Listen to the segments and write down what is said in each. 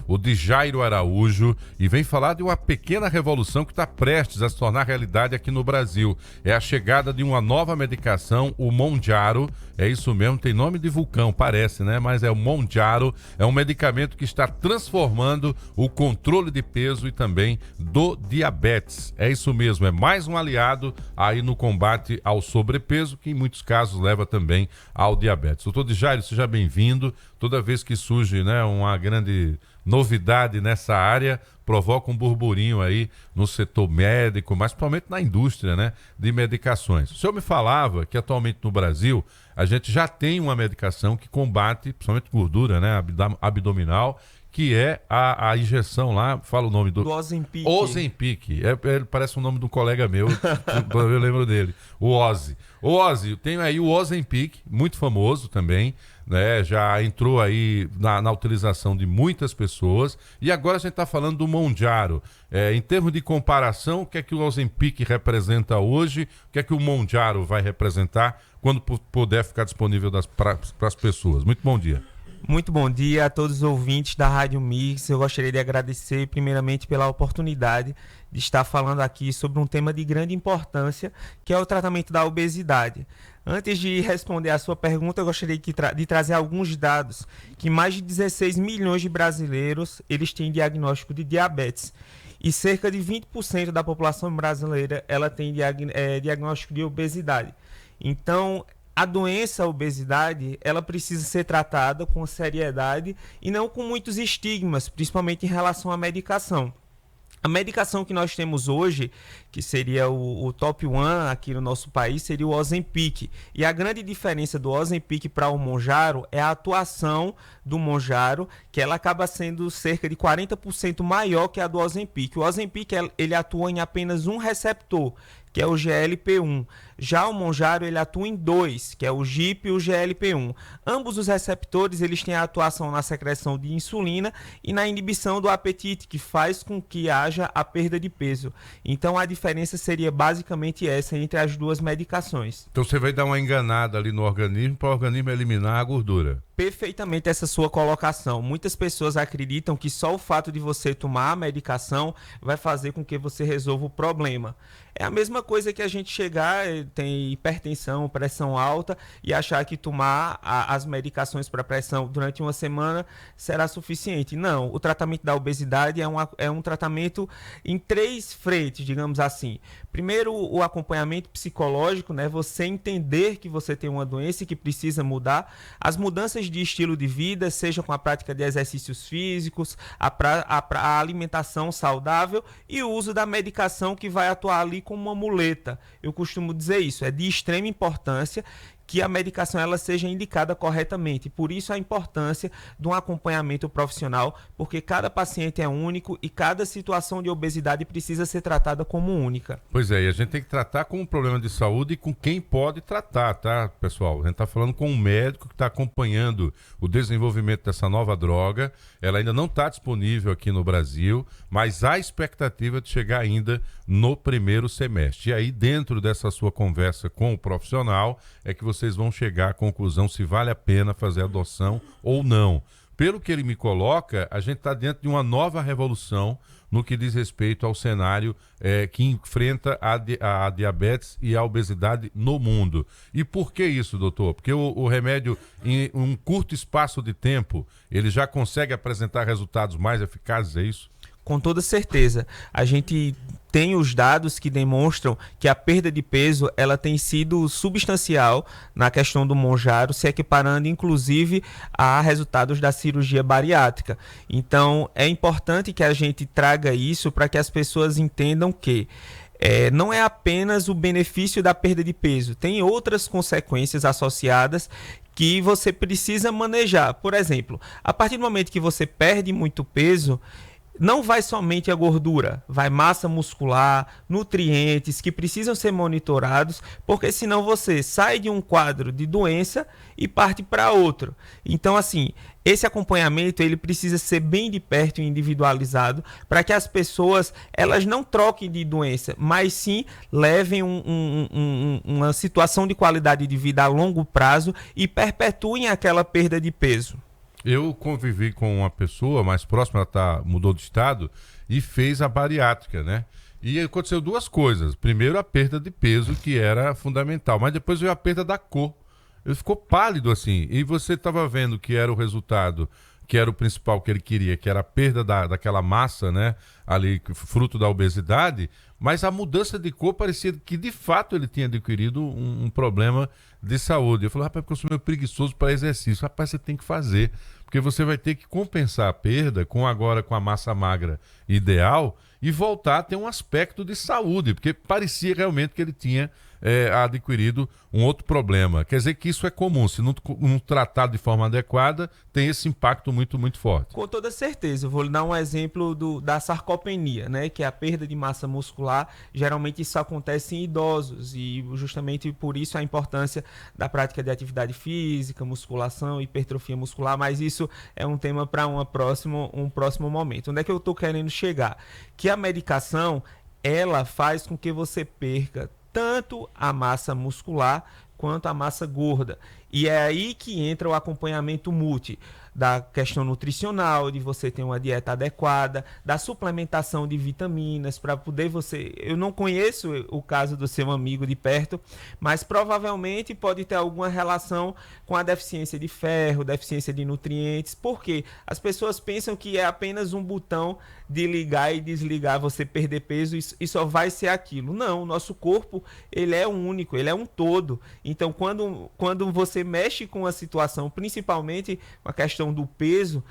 O de Jairo Araújo, e vem falar de uma pequena revolução que está prestes a se tornar realidade aqui no Brasil. É a chegada de uma nova medicação, o Mounjaro. É isso mesmo, tem nome de vulcão, parece, né? Mas é o Mounjaro, é um medicamento que está transformando o controle de peso e também do diabetes. É isso mesmo, é mais um aliado aí no combate ao sobrepeso, que em muitos casos leva também ao diabetes. Doutor de Jairo, seja bem-vindo. Toda vez que surge, né, uma grande novidade nessa área, provoca um burburinho aí no setor médico, mas principalmente na indústria, né, de medicações. O senhor me falava que atualmente no Brasil a gente já tem uma medicação que combate, principalmente gordura, né, abdominal, que é a injeção lá, fala o nome do Ozempic. Ozempic, parece o nome do colega meu, eu lembro dele, o Ozzy. O Ozzy, tem aí o Ozempic, muito famoso também, né? Já entrou aí na utilização de muitas pessoas, e agora a gente está falando do Mounjaro. Em termos de comparação, o que é que o Ozempic representa hoje, o que é que o Mounjaro vai representar quando puder ficar disponível para as pessoas? Muito bom dia. Muito bom dia a todos os ouvintes da Rádio Mix. Eu gostaria de agradecer primeiramente pela oportunidade de estar falando aqui sobre um tema de grande importância, que é o tratamento da obesidade. Antes de responder a sua pergunta, eu gostaria de trazer alguns dados, que mais de 16 milhões de brasileiros eles têm diagnóstico de diabetes. E cerca de 20% da população brasileira ela tem diagnóstico de obesidade. Então, a doença, a obesidade, ela precisa ser tratada com seriedade e não com muitos estigmas, principalmente em relação à medicação. A medicação que nós temos hoje, que seria o top 1 aqui no nosso país, seria o Ozempic. E a grande diferença do Ozempic para o Mounjaro é a atuação do Mounjaro, que ela acaba sendo cerca de 40% maior que a do Ozempic. O Ozempic ele atua em apenas um receptor, que é o GLP-1. Já o Mounjaro ele atua em dois, que é o GIP e o GLP-1. Ambos os receptores eles têm a atuação na secreção de insulina e na inibição do apetite, que faz com que haja a perda de peso. Então a diferença seria basicamente essa entre as duas medicações. Então você vai dar uma enganada ali no organismo para o organismo eliminar a gordura. Perfeitamente essa sua colocação. Muitas pessoas acreditam que só o fato de você tomar a medicação vai fazer com que você resolva o problema. É a mesma coisa que a gente chegar, tem hipertensão, pressão alta e achar que tomar as medicações para pressão durante uma semana será suficiente. Não, o tratamento da obesidade é um tratamento em 3 frentes, digamos assim. Primeiro, o acompanhamento psicológico, né? Você entender que você tem uma doença e que precisa mudar. As mudanças de estilo de vida, seja com a prática de exercícios físicos, a alimentação saudável e o uso da medicação que vai atuar ali como uma muleta. Eu costumo dizer isso, é de extrema importância que a medicação ela seja indicada corretamente. Por isso a importância de um acompanhamento profissional, porque cada paciente é único e cada situação de obesidade precisa ser tratada como única. Pois é, e a gente tem que tratar como um problema de saúde e com quem pode tratar, tá, pessoal? A gente está falando com um médico que está acompanhando o desenvolvimento dessa nova droga. Ela ainda não está disponível aqui no Brasil, mas há expectativa de chegar ainda no primeiro semestre. E aí, dentro dessa sua conversa com o profissional, é que vocês vão chegar à conclusão se vale a pena fazer a adoção ou não. Pelo que ele me coloca, a gente está dentro de uma nova revolução no que diz respeito ao cenário que enfrenta a diabetes e a obesidade no mundo. E por que isso, doutor? Porque o remédio, em um curto espaço de tempo, ele já consegue apresentar resultados mais eficazes, é isso? Com toda certeza. A gente tem os dados que demonstram que a perda de peso ela tem sido substancial na questão do Mounjaro, se equiparando inclusive a resultados da cirurgia bariátrica. Então é importante que a gente traga isso para que as pessoas entendam que não é apenas o benefício da perda de peso, tem outras consequências associadas que você precisa manejar. Por exemplo, a partir do momento que você perde muito peso, não vai somente a gordura, vai massa muscular, nutrientes que precisam ser monitorados, porque senão você sai de um quadro de doença e parte para outro. Então, assim, esse acompanhamento ele precisa ser bem de perto e individualizado para que as pessoas elas não troquem de doença, mas sim levem uma situação de qualidade de vida a longo prazo e perpetuem aquela perda de peso. Eu convivi com uma pessoa mais próxima, ela mudou de estado e fez a bariátrica, né? E aconteceu duas coisas. Primeiro, a perda de peso, que era fundamental, mas depois veio a perda da cor. Ele ficou pálido assim. E você estava vendo que era o resultado, que era o principal que ele queria, que era a perda daquela massa, né? Ali, fruto da obesidade. Mas a mudança de cor parecia que, de fato, ele tinha adquirido um problema de saúde. Eu falei, rapaz, porque eu sou meio preguiçoso para exercício. Rapaz, você tem que fazer. Porque você vai ter que compensar a perda com a massa magra ideal e voltar a ter um aspecto de saúde, porque parecia realmente que ele tinha adquirido um outro problema. Quer dizer que isso é comum, se não tratado de forma adequada, tem esse impacto muito, muito forte. Com toda certeza. Eu vou lhe dar um exemplo da sarcopenia, né? Que é a perda de massa muscular. Geralmente isso acontece em idosos e justamente por isso a importância da prática de atividade física, musculação, hipertrofia muscular, mas isso é um tema para um próximo momento. Onde é que eu estou querendo chegar? Que a medicação, ela faz com que você perca tanto a massa muscular quanto a massa gorda. E é aí que entra o acompanhamento multi, da questão nutricional, de você ter uma dieta adequada, da suplementação de vitaminas para poder você... Eu não conheço o caso do seu amigo de perto, mas provavelmente pode ter alguma relação com a deficiência de ferro, deficiência de nutrientes, porque as pessoas pensam que é apenas um botão de ligar e desligar, você perder peso e só vai ser aquilo. Não, o nosso corpo, ele é único, ele é um todo. Então, quando você mexe com a situação, principalmente com a questão do peso,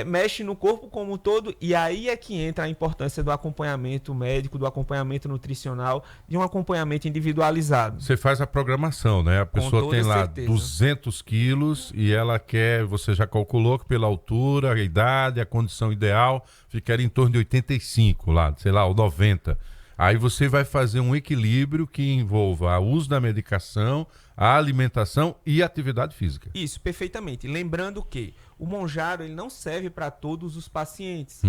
mexe no corpo como um todo, e aí é que entra a importância do acompanhamento médico, do acompanhamento nutricional, de um acompanhamento individualizado. Você faz a programação, né? A pessoa tem lá 200 quilos e ela quer, você já calculou que pela altura, a idade, a condição ideal, ficaria em torno de 85 lá, sei lá, ou 90. Aí você vai fazer um equilíbrio que envolva o uso da medicação, a alimentação e a atividade física. Isso, perfeitamente. Lembrando que o Mounjaro ele não serve para todos os pacientes.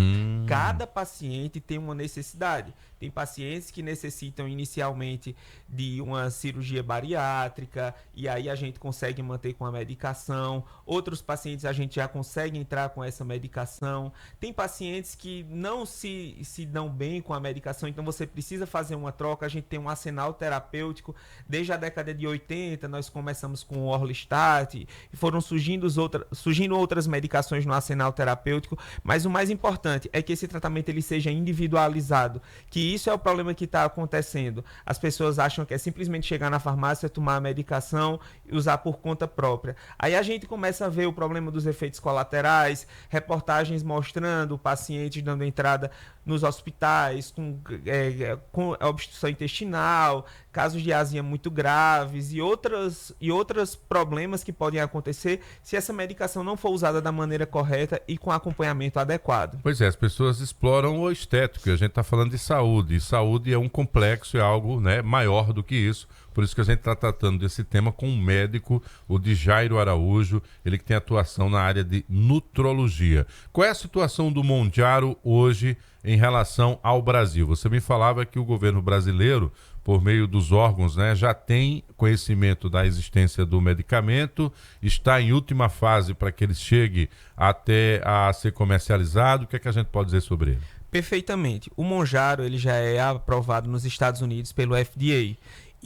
Cada paciente tem uma necessidade. Tem pacientes que necessitam inicialmente de uma cirurgia bariátrica e aí a gente consegue manter com a medicação. Outros pacientes a gente já consegue entrar com essa medicação. Tem pacientes que não se dão bem com a medicação, então você precisa fazer uma troca. A gente tem um arsenal terapêutico. Desde a década de 80 nós começamos com o Orlistat e foram surgindo outras medicações no arsenal terapêutico, mas o mais importante é que esse tratamento ele seja individualizado, que isso é o problema que está acontecendo. As pessoas acham que é simplesmente chegar na farmácia, tomar a medicação e usar por conta própria. Aí a gente começa a ver o problema dos efeitos colaterais, reportagens mostrando pacientes dando entrada nos hospitais com obstrução intestinal, casos de azia muito graves e outros problemas que podem acontecer se essa medicação não for usada da maneira correta e com acompanhamento adequado. Pois é, as pessoas exploram o estético, a gente está falando de saúde, e saúde é um complexo, é algo, né, maior do que isso, por isso que a gente está tratando desse tema com um médico, o Djairo Araújo, ele que tem atuação na área de nutrologia. Qual é a situação do Mounjaro hoje em relação ao Brasil? Você me falava que o governo brasileiro, por meio dos órgãos, né, já tem conhecimento da existência do medicamento, está em última fase para que ele chegue até a ser comercializado. O que é que a gente pode dizer sobre ele? Perfeitamente. O Mounjaro ele já é aprovado nos Estados Unidos pelo FDA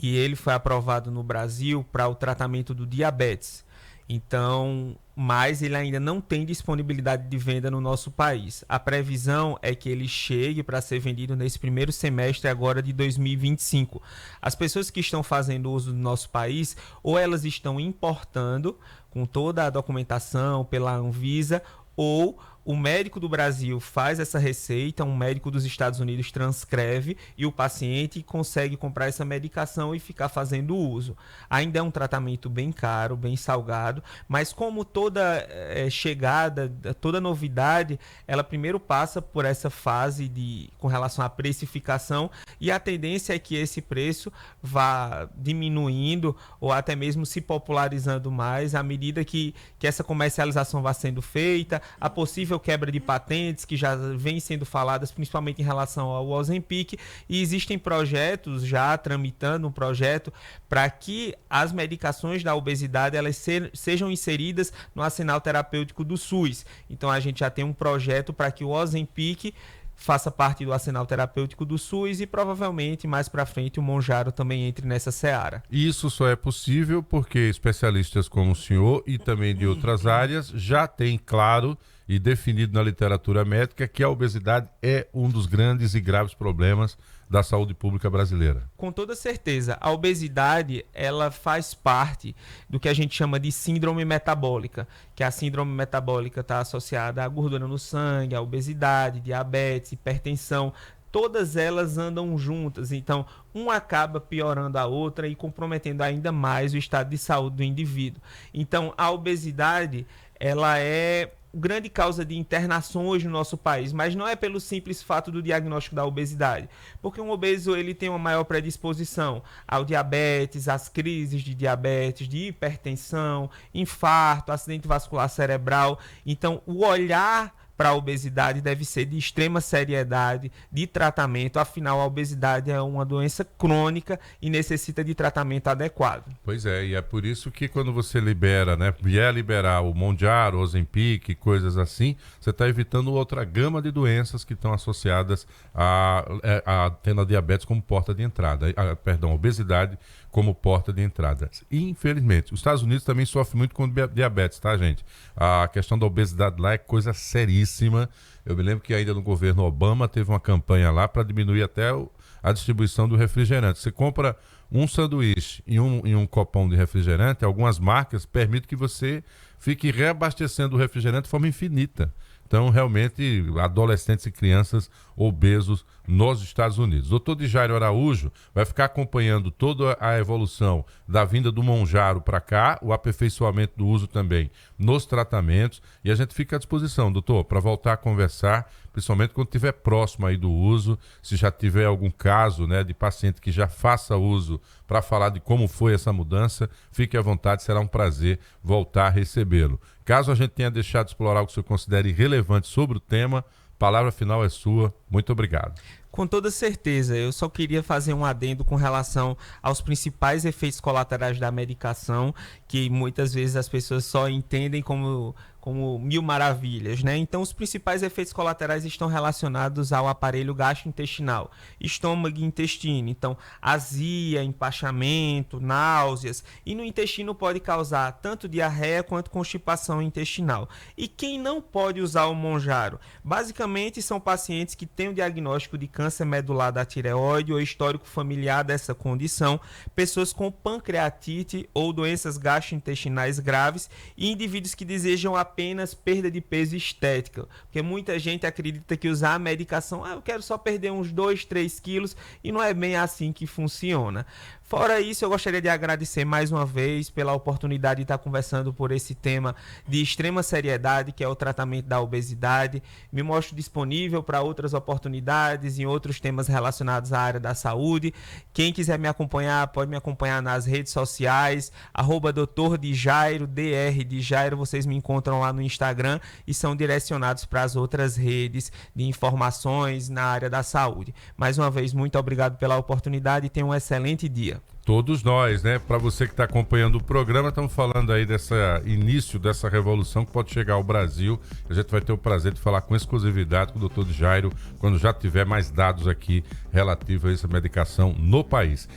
e ele foi aprovado no Brasil para o tratamento do diabetes. Então, mas ele ainda não tem disponibilidade de venda no nosso país. A previsão é que ele chegue para ser vendido nesse primeiro semestre agora de 2025. As pessoas que estão fazendo uso do nosso país, ou elas estão importando com toda a documentação pela Anvisa, ou o médico do Brasil faz essa receita, um médico dos Estados Unidos transcreve e o paciente consegue comprar essa medicação e ficar fazendo uso. Ainda é um tratamento bem caro, bem salgado, mas como toda chegada, toda novidade, ela primeiro passa por essa fase com relação à precificação e a tendência é que esse preço vá diminuindo ou até mesmo se popularizando mais à medida que essa comercialização vá sendo feita, a possível possível quebra de patentes que já vem sendo faladas, principalmente em relação ao Ozempic, e existem projetos já tramitando um projeto para que as medicações da obesidade elas sejam inseridas no arsenal terapêutico do SUS. Então a gente já tem um projeto para que o Ozempic faça parte do arsenal terapêutico do SUS e provavelmente mais para frente o Mounjaro também entre nessa seara. Isso só é possível porque especialistas como o senhor e também de outras áreas já têm claro e definido na literatura médica que a obesidade é um dos grandes e graves problemas da saúde pública brasileira. Com toda certeza, a obesidade ela faz parte do que a gente chama de síndrome metabólica, que a síndrome metabólica está associada à gordura no sangue, à obesidade, diabetes, hipertensão. Todas elas andam juntas, então uma acaba piorando a outra e comprometendo ainda mais o estado de saúde do indivíduo. Então a obesidade ela é grande causa de internações no nosso país, mas não é pelo simples fato do diagnóstico da obesidade, porque um obeso ele tem uma maior predisposição ao diabetes, às crises de diabetes, de hipertensão, infarto, acidente vascular cerebral. Então, o olhar para a obesidade deve ser de extrema seriedade, de tratamento, afinal a obesidade é uma doença crônica e necessita de tratamento adequado. Pois é, e é por isso que quando você libera, né, vier liberar o Mounjaro, o Ozempic, coisas assim, você está evitando outra gama de doenças que estão associadas a tendo a diabetes como porta de entrada, a obesidade como porta de entrada. E, infelizmente, os Estados Unidos também sofrem muito com diabetes, tá, gente? A questão da obesidade lá é coisa seríssima. Eu me lembro que ainda no governo Obama teve uma campanha lá para diminuir até a distribuição do refrigerante. Você compra um sanduíche e um copão de refrigerante, algumas marcas permitem que você fique reabastecendo o refrigerante de forma infinita. Então, realmente, adolescentes e crianças obesos nos Estados Unidos. O Dr. Djairo Araújo vai ficar acompanhando toda a evolução da vinda do Mounjaro para cá, o aperfeiçoamento do uso também nos tratamentos, e a gente fica à disposição, doutor, para voltar a conversar, principalmente quando estiver próximo aí do uso, se já tiver algum caso, né, de paciente que já faça uso para falar de como foi essa mudança, fique à vontade, será um prazer voltar a recebê-lo. Caso a gente tenha deixado de explorar o que o senhor considere relevante sobre o tema, a palavra final é sua. Muito obrigado. Com toda certeza, eu só queria fazer um adendo com relação aos principais efeitos colaterais da medicação, que muitas vezes as pessoas só entendem como mil maravilhas, né? Então, os principais efeitos colaterais estão relacionados ao aparelho gastrointestinal, estômago e intestino. Então, azia, empachamento, náuseas, e no intestino pode causar tanto diarreia quanto constipação intestinal. E quem não pode usar o Mounjaro? Basicamente, são pacientes que têm o diagnóstico de câncer medular da tireoide ou histórico familiar dessa condição, pessoas com pancreatite ou doenças gastrointestinais graves e indivíduos que desejam apenas perda de peso estética, porque muita gente acredita que usar a medicação, eu quero só perder uns 2, 3 quilos, e não é bem assim que funciona. Fora isso, eu gostaria de agradecer mais uma vez pela oportunidade de estar conversando por esse tema de extrema seriedade, que é o tratamento da obesidade. Me mostro disponível para outras oportunidades em outros temas relacionados à área da saúde. Quem quiser me acompanhar, pode me acompanhar nas redes sociais, @Dr. Djairo, Dr. Djairo, vocês me encontram lá no Instagram e são direcionados para as outras redes de informações na área da saúde. Mais uma vez, muito obrigado pela oportunidade e tenha um excelente dia. Todos nós, né? Para você que está acompanhando o programa, estamos falando aí desse início dessa revolução que pode chegar ao Brasil. A gente vai ter o prazer de falar com exclusividade com o Dr. Djairo quando já tiver mais dados aqui relativos a essa medicação no país.